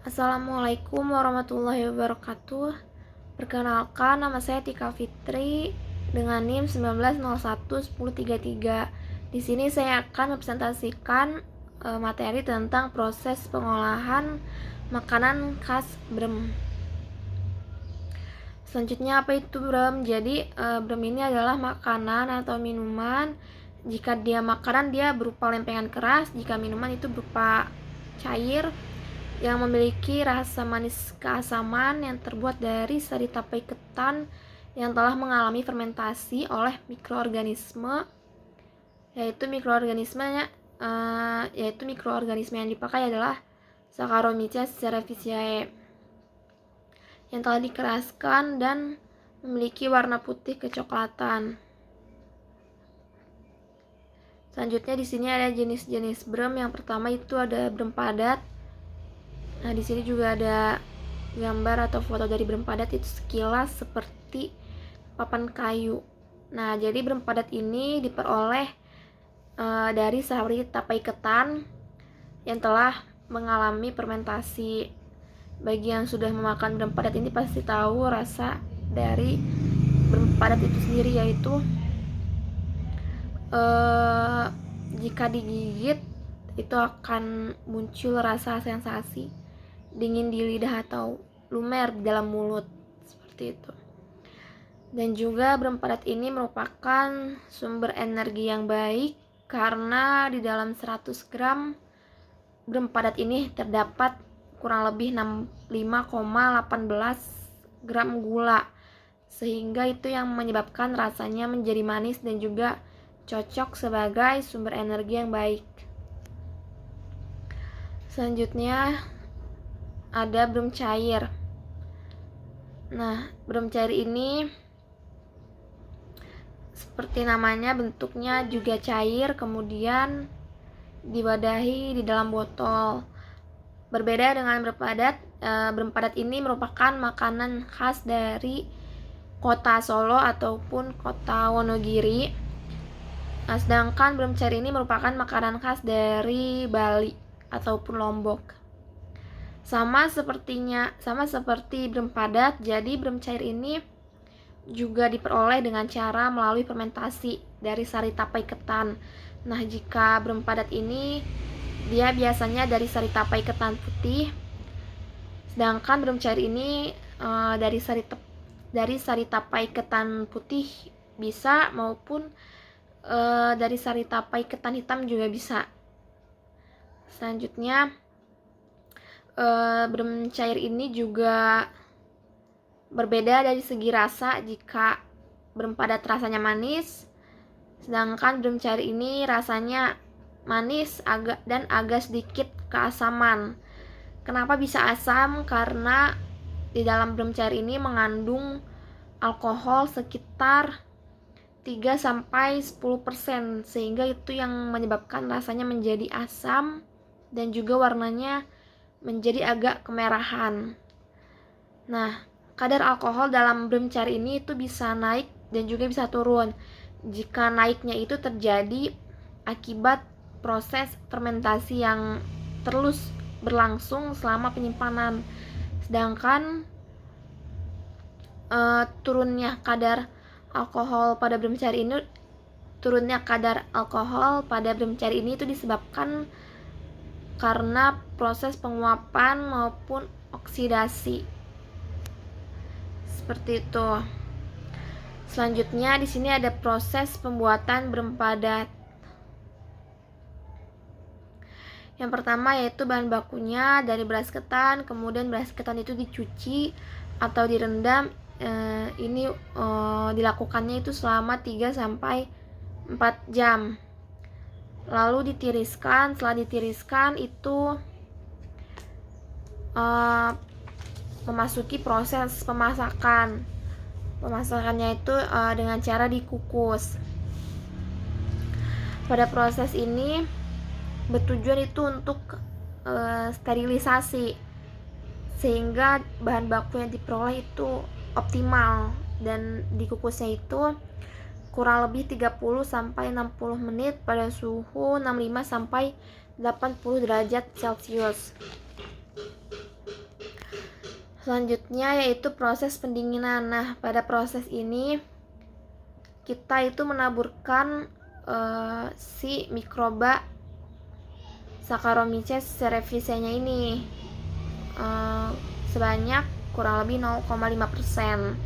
Assalamualaikum warahmatullahi wabarakatuh. Perkenalkan, nama saya Tika Fitri dengan NIM 19011033. Di sini saya akan mempresentasikan materi tentang proses pengolahan makanan khas Brem. Selanjutnya, apa itu Brem? Jadi Brem ini adalah makanan atau minuman. Jika dia makanan, dia berupa lempengan keras. Jika minuman, itu berupa cair yang memiliki rasa manis keasaman yang terbuat dari sari tapai ketan yang telah mengalami fermentasi oleh mikroorganisme, yaitu mikroorganisme yang dipakai adalah Saccharomyces cerevisiae yang telah dikeraskan dan memiliki warna putih kecoklatan. Selanjutnya di sini ada jenis-jenis brem. Yang pertama itu ada brem padat. Nah, di sini juga ada gambar atau foto dari brem padat, itu sekilas seperti papan kayu. Nah, jadi brem padat ini diperoleh dari sari tapai ketan yang telah mengalami fermentasi. Bagi yang sudah memakan brem padat ini pasti tahu rasa dari brem padat itu sendiri, yaitu jika digigit itu akan muncul rasa sensasi dingin di lidah atau lumer di dalam mulut, seperti itu. Dan juga brem padat ini merupakan sumber energi yang baik karena di dalam 100 gram brem padat ini terdapat kurang lebih 5,18 gram gula, sehingga itu yang menyebabkan rasanya menjadi manis dan juga cocok sebagai sumber energi yang baik. Selanjutnya ada brem cair. Nah, brem cair ini seperti namanya, bentuknya juga cair, kemudian diwadahi di dalam botol. Berbeda dengan brem padat, brem padat ini merupakan makanan khas dari kota Solo ataupun kota Wonogiri. Nah, sedangkan brem cair ini merupakan makanan khas dari Bali ataupun Lombok. Sama seperti brem padat, jadi brem cair ini juga diperoleh dengan cara melalui fermentasi dari sari tapai ketan. Nah, jika brem padat ini dia biasanya dari sari tapai ketan putih, sedangkan brem cair ini dari sari tapai ketan putih bisa, maupun dari sari tapai ketan hitam juga bisa. Selanjutnya brem cair ini juga berbeda dari segi rasa. Jika brem padat rasanya manis, sedangkan brem cair ini rasanya manis dan agak sedikit keasaman. Kenapa bisa asam? Karena di dalam brem cair ini mengandung alkohol sekitar 3-10%, sehingga itu yang menyebabkan rasanya menjadi asam dan juga warnanya menjadi agak kemerahan. Nah, kadar alkohol dalam brem cair ini itu bisa naik dan juga bisa turun. Jika naiknya itu terjadi akibat proses fermentasi yang terus berlangsung selama penyimpanan. Sedangkan turunnya kadar alkohol pada brem cair ini itu disebabkan karena proses penguapan maupun oksidasi. Seperti itu. Selanjutnya di sini ada proses pembuatan brem padat. Yang pertama yaitu bahan bakunya dari beras ketan, kemudian beras ketan itu dicuci atau direndam. Ini dilakukannya itu selama 3-4 jam. Lalu ditiriskan. Setelah ditiriskan itu memasuki proses pemasakan. Pemasakannya itu dengan cara dikukus. Pada proses ini bertujuan itu untuk sterilisasi, sehingga bahan baku yang diperoleh itu optimal, dan dikukusnya itu kurang lebih 30-60 menit pada suhu 65-80 derajat Celcius. Selanjutnya yaitu proses pendinginan. Nah, pada proses ini kita itu menaburkan si mikroba Saccharomyces cerevisiae-nya ini sebanyak kurang lebih 0,5%,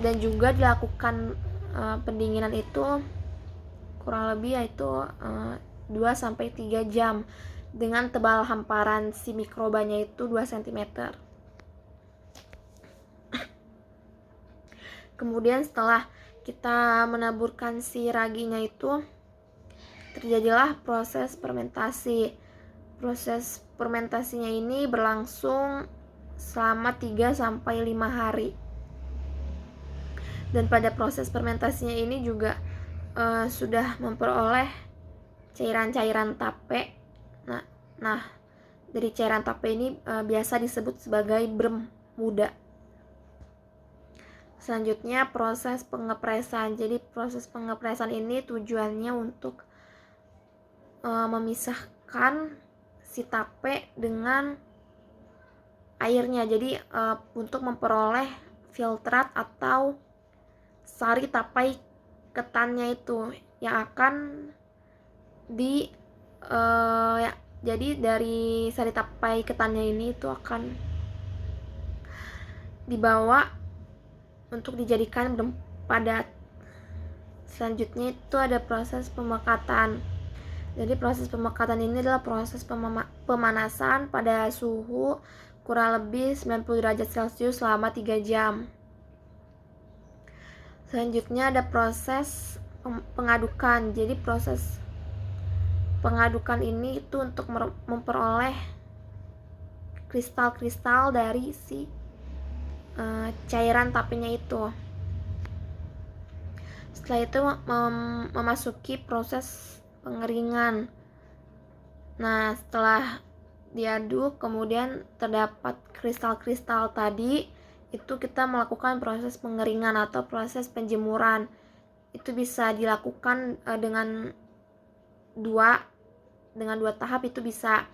dan juga dilakukan pendinginan itu kurang lebih yaitu 2-3 jam dengan tebal hamparan si mikrobanya itu 2 cm. Kemudian setelah kita menaburkan si raginya itu, terjadilah proses fermentasi. Proses fermentasinya ini berlangsung selama 3-5 hari. Dan pada proses fermentasinya ini juga sudah memperoleh cairan-cairan tape. Nah, dari cairan tape ini biasa disebut sebagai brem muda. Selanjutnya proses pengepresan. Jadi proses pengepresan ini tujuannya untuk memisahkan si tape dengan airnya. Jadi untuk memperoleh filtrat atau sari tapai ketannya itu yang akan jadi dari sari tapai ketannya ini itu akan dibawa untuk dijadikan brem padat. Selanjutnya itu ada proses pemekatan. Jadi proses pemekatan ini adalah proses pemanasan pada suhu kurang lebih 90 derajat Celcius selama 3 jam. Selanjutnya ada proses pengadukan. Jadi proses pengadukan ini itu untuk memperoleh kristal-kristal dari si cairan tapenya itu. Setelah itu memasuki proses pengeringan. Nah, setelah diaduk kemudian terdapat kristal-kristal tadi, itu kita melakukan proses pengeringan atau proses penjemuran. Itu bisa dilakukan dengan dua tahap. Itu bisa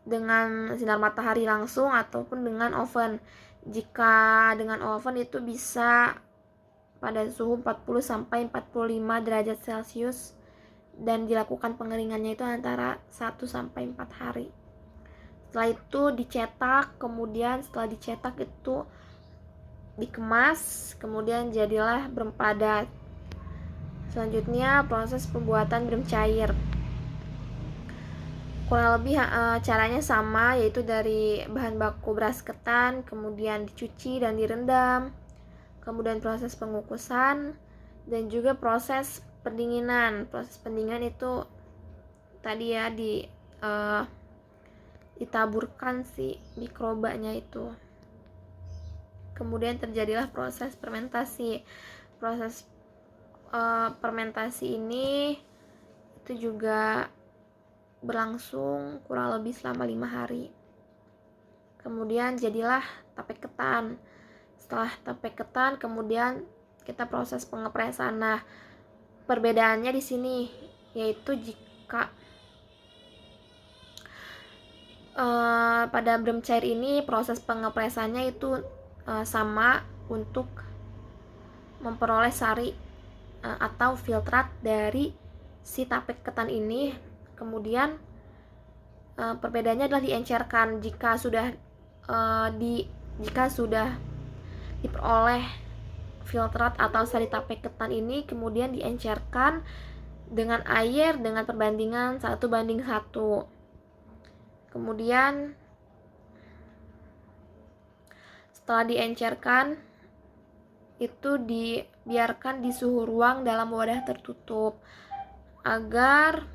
dengan sinar matahari langsung ataupun dengan oven. Jika dengan oven itu bisa pada suhu 40-45 derajat Celcius dan dilakukan pengeringannya itu antara 1-4 hari. Setelah itu dicetak, kemudian setelah dicetak itu dikemas, kemudian jadilah brem padat. Selanjutnya proses pembuatan brem cair. Kurang lebih caranya sama, yaitu dari bahan baku beras ketan, kemudian dicuci dan direndam, kemudian proses pengukusan, dan juga proses pendinginan. Proses pendinginan itu tadi ya ditaburkan si mikrobanya itu. Kemudian terjadilah proses fermentasi. Proses fermentasi ini itu juga berlangsung kurang lebih selama 5 hari. Kemudian jadilah tape ketan. Setelah tape ketan, kemudian kita proses pengepresan. Nah, perbedaannya di sini yaitu jika pada brem cair ini proses pengepresannya itu sama untuk memperoleh sari atau filtrat dari si tape ketan ini. Kemudian perbedaannya adalah diencerkan. Jika sudah diperoleh filtrat atau sari tape ketan ini, kemudian diencerkan dengan air dengan perbandingan 1:1. Kemudian setelah diencerkan itu dibiarkan di suhu ruang dalam wadah tertutup agar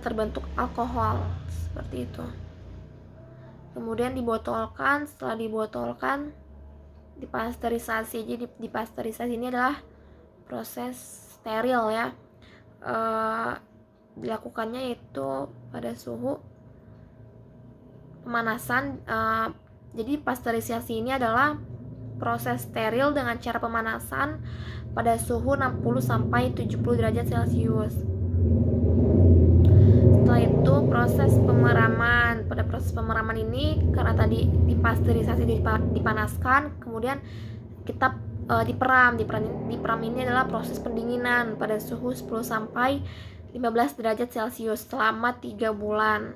terbentuk alkohol seperti itu. Kemudian dibotolkan. Setelah dibotolkan, dipasteurisasi. Jadi dipasteurisasi ini adalah proses steril ya. Dilakukannya itu pada suhu pemanasan. Jadi pasteurisasi ini adalah proses steril dengan cara pemanasan pada suhu 60-70 derajat Celcius. Setelah itu proses pemeraman. Pada proses proses pemeraman ini karena tadi dipasteurisasi, dipanaskan, kemudian kita diperam ini adalah proses pendinginan pada suhu 10 sampai 15 derajat Celcius selama 3 bulan.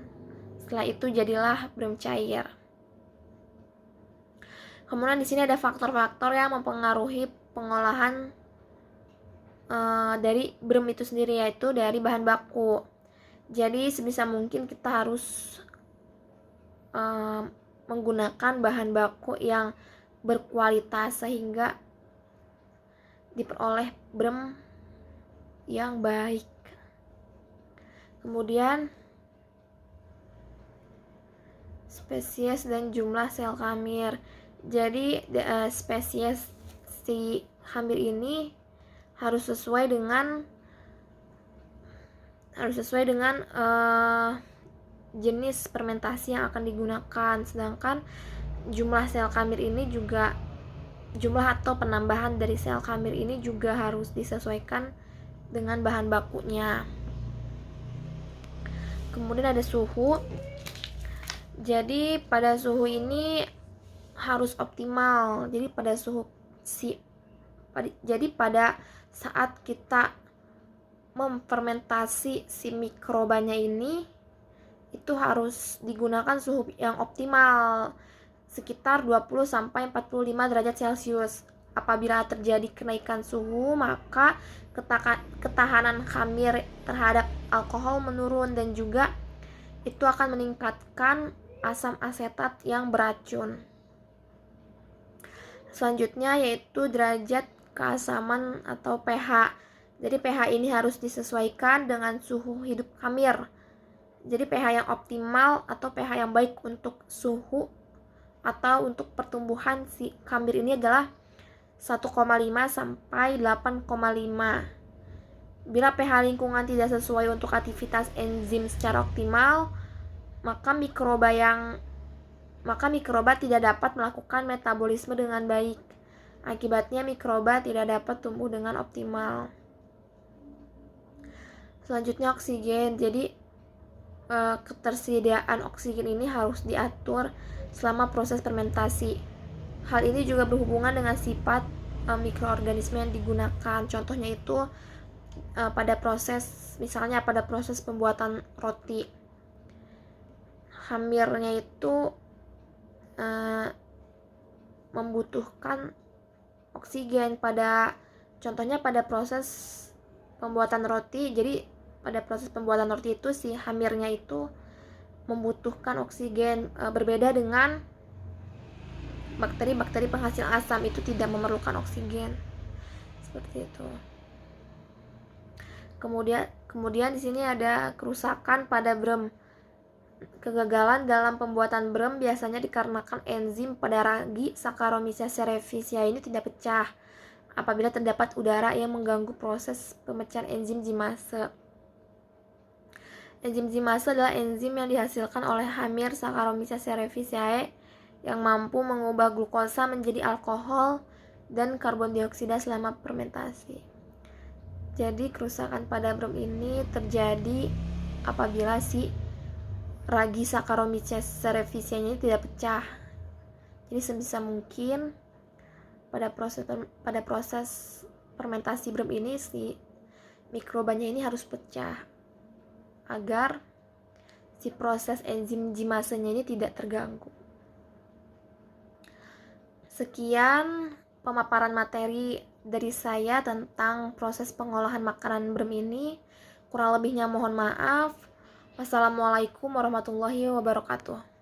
Setelah itu jadilah brem cair. Kemudian di sini ada faktor-faktor yang mempengaruhi pengolahan dari brem itu sendiri, yaitu dari bahan baku. Jadi sebisa mungkin kita harus menggunakan bahan baku yang berkualitas sehingga diperoleh brem yang baik. Kemudian spesies dan jumlah sel khamir. Jadi spesies si khamir ini harus sesuai dengan jenis fermentasi yang akan digunakan. Sedangkan jumlah sel khamir ini juga, jumlah atau penambahan dari sel khamir ini juga harus disesuaikan dengan bahan bakunya. Kemudian ada suhu. Jadi pada suhu ini harus optimal. Jadi pada saat kita memfermentasi si mikrobanya ini, itu harus digunakan suhu yang optimal sekitar 20 sampai 45 derajat Celcius. Apabila terjadi kenaikan suhu, maka ketahanan khamir terhadap alkohol menurun dan juga itu akan meningkatkan asam asetat yang beracun. Selanjutnya yaitu derajat keasaman atau pH. Jadi pH ini harus disesuaikan dengan suhu hidup khamir. Jadi pH yang optimal atau pH yang baik untuk suhu atau untuk pertumbuhan si khamir ini adalah 1,5 sampai 8,5. Bila pH lingkungan tidak sesuai untuk aktivitas enzim secara optimal, maka mikroba tidak dapat melakukan metabolisme dengan baik. Akibatnya mikroba tidak dapat tumbuh dengan optimal. Selanjutnya oksigen. Jadi ketersediaan oksigen ini harus diatur selama proses fermentasi. Hal ini juga berhubungan dengan sifat mikroorganisme yang digunakan. Contohnya itu misalnya pada proses pembuatan roti, khamirnya itu membutuhkan oksigen. Contohnya pada proses pembuatan roti. Jadi pada proses pembuatan roti itu si khamirnya itu membutuhkan oksigen. Berbeda dengan bakteri-bakteri penghasil asam, itu tidak memerlukan oksigen. Seperti itu. Kemudian di sini ada kerusakan pada brem. Kegagalan dalam pembuatan brem biasanya dikarenakan enzim pada ragi Saccharomyces cerevisiae ini tidak pecah apabila terdapat udara yang mengganggu proses pemecahan enzim zimase. Enzim zimase adalah enzim yang dihasilkan oleh khamir Saccharomyces cerevisiae yang mampu mengubah glukosa menjadi alkohol dan karbon dioksida selama fermentasi. Jadi kerusakan pada brem ini terjadi apabila si ragi Saccharomyces cerevisiae ini tidak pecah. Jadi sebisa mungkin pada proses fermentasi brem ini si mikrobanya ini harus pecah agar si proses enzim zimasenya ini tidak terganggu. Sekian pemaparan materi dari saya tentang proses pengolahan makanan brem ini. Kurang lebihnya mohon maaf. Wassalamualaikum warahmatullahi wabarakatuh.